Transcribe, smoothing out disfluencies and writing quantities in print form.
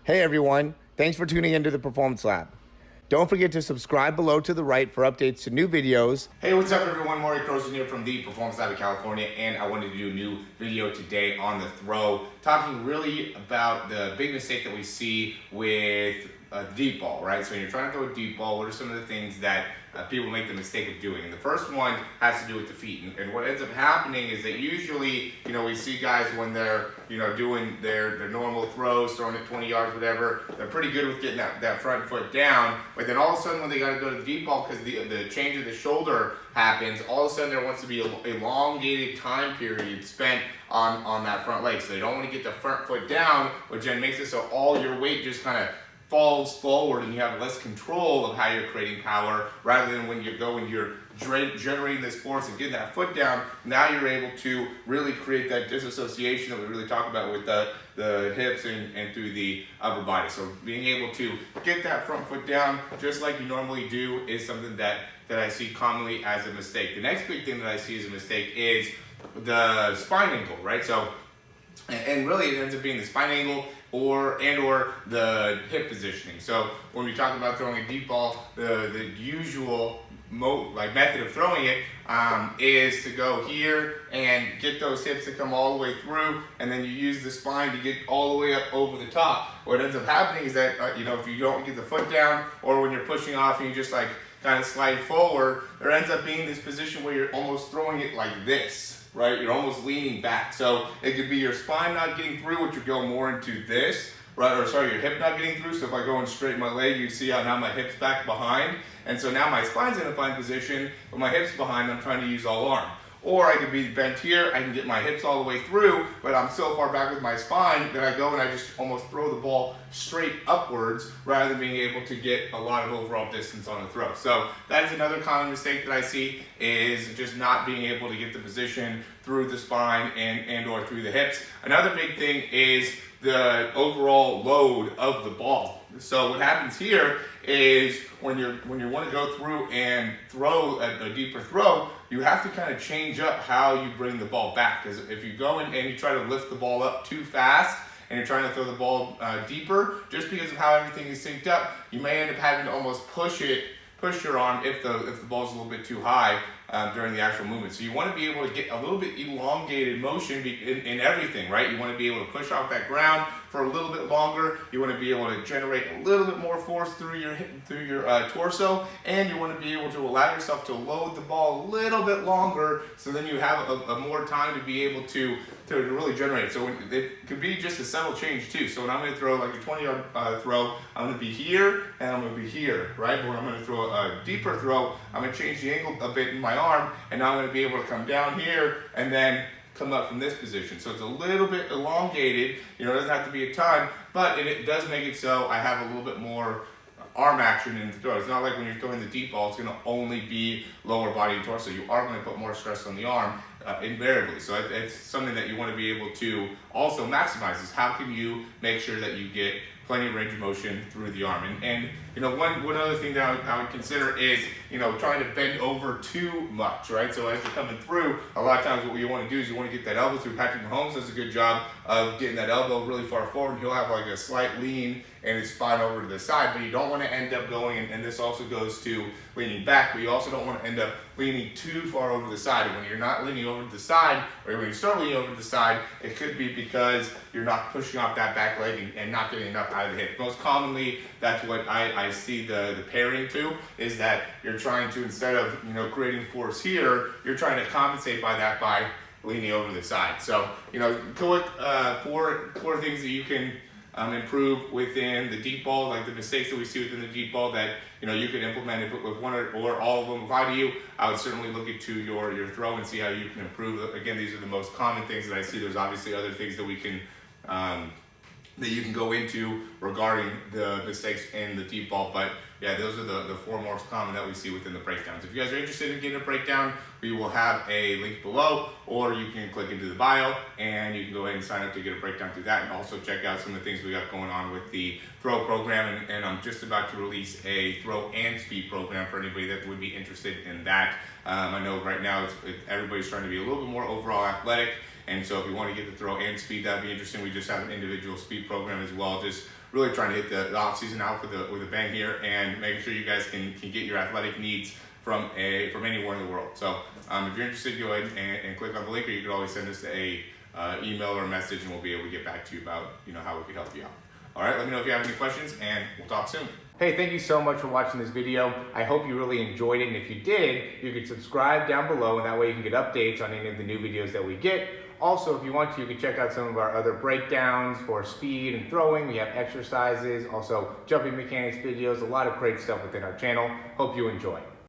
Hey everyone, thanks for tuning into the Performance Lab. Don't forget to subscribe below to the right for updates to new videos. Hey, what's up everyone? Morey Croson here from the Performance Lab of California, and I wanted to do a new video today on the throw, talking really about the big mistake that we see with a deep ball, right? So when you're trying to throw a deep ball, what are some of the things that people make the mistake of doing? And the first one has to do with the feet. And what ends up happening is that usually, we see guys when they're, doing their normal throws, throwing it 20 yards, whatever, they're pretty good with getting that front foot down. But then all of a sudden when they got to go to the deep ball because the change of the shoulder happens, all of a sudden there wants to be an elongated time period spent on that front leg. So they don't want to get the front foot down, which then makes it so all your weight just kind of falls forward and you have less control of how you're creating power, rather than when you're generating this force and getting that foot down. Now you're able to really create that disassociation that we really talk about with the hips and through the upper body. So being able to get that front foot down just like you normally do is something that I see commonly as a mistake. The next big thing that I see as a mistake is the spine angle, right? So, and really it ends up being the spine angle or the hip positioning. So when we talk about throwing a deep ball, the usual method of throwing it is to go here and get those hips to come all the way through, and then you use the spine to get all the way up over the top. What ends up happening is that if you don't get the foot down, or when you're pushing off and you just kind of slide forward, there ends up being this position where you're almost throwing it like this. Right, you're almost leaning back. So it could be your spine not getting through, which would go more into this, right? Or sorry, your hip not getting through. So if I go and straighten my leg, you see how now my hip's back behind. And so now my spine's in a fine position, but my hip's behind, I'm trying to use all arm. Or I could be bent here, I can get my hips all the way through, but I'm so far back with my spine that I go and I just almost throw the ball straight upwards rather than being able to get a lot of overall distance on the throw. So that's another common mistake that I see, is just not being able to get the position through the spine and or through the hips. Another big thing is the overall load of the ball. So what happens here is when you want to go through and throw a deeper throw, you have to kind of change up how you bring the ball back. Because if you go in and you try to lift the ball up too fast and you're trying to throw the ball deeper, just because of how everything is synced up, you may end up having to almost push your arm if the ball's a little bit too high during the actual movement. So you want to be able to get a little bit elongated motion in everything, right? You want to be able to push off that ground for a little bit longer. You want to be able to generate a little bit more force through your torso, and you want to be able to allow yourself to load the ball a little bit longer, so then you have a more time to be able to really generate. So it could be just a subtle change too. So when I'm going to throw like a 20-yard throw, I'm going to be here and I'm going to be here, right? But when I'm going to throw a deeper throw, I'm going to change the angle a bit in my arm, and now I'm going to be able to come down here and then come up from this position. So it's a little bit elongated. It doesn't have to be a ton, but it does make it so I have a little bit more arm action in the throw. It's not like when you're throwing the deep ball, it's going to only be lower body and torso. You are going to put more stress on the arm invariably. So it's something that you want to be able to also maximize, is how can you make sure that you get plenty of range of motion through the arm. And one other thing that I would consider is trying to bend over too much, right? So as you're coming through, a lot of times what you want to do is you want to get that elbow through. Patrick Mahomes does a good job of getting that elbow really far forward, and he'll have like a slight lean and his spine over to the side, but you don't want to end up going, and this also goes to leaning back, but you also don't want to end up leaning too far over the side. And when you're not leaning over to the side, or when you start leaning over to the side, it could be because you're not pushing off that back leg and not getting enough out of the hip. Most commonly, that's what I see the pairing to, is that you're trying to, instead of creating force here, you're trying to compensate by leaning over to the side. So quick four things that you can improve within the deep ball, like the mistakes that we see within the deep ball that you can implement it with one or all of them apply to you. I would certainly look into your throw and see how you can improve. Again, these are the most common things that I see. There's obviously other things that we can that you can go into regarding the mistakes in the deep ball, but yeah, those are the four most common that we see within the breakdowns. If you guys are interested in getting a breakdown, we will have a link below, or you can click into the bio and you can go ahead and sign up to get a breakdown through that, and also check out some of the things we got going on with the throw program. And I'm just about to release a throw and speed program for anybody that would be interested in that. I know right now everybody's trying to be a little bit more overall athletic, and so if you want to get the throw and speed, that'd be interesting. We just have an individual speed program as well, just really trying to hit the off season out with a bang here, and making sure you guys can get your athletic needs from anywhere in the world. So if you're interested, go ahead and click on the link, or you can always send us a email or a message, and we'll be able to get back to you about how we can help you out. All right, let me know if you have any questions, and we'll talk soon. Hey, thank you so much for watching this video. I hope you really enjoyed it, and if you did, you can subscribe down below, and that way you can get updates on any of the new videos that we get. Also, if you want to, you can check out some of our other breakdowns for speed and throwing. We have exercises, also jumping mechanics videos, a lot of great stuff within our channel. Hope you enjoy.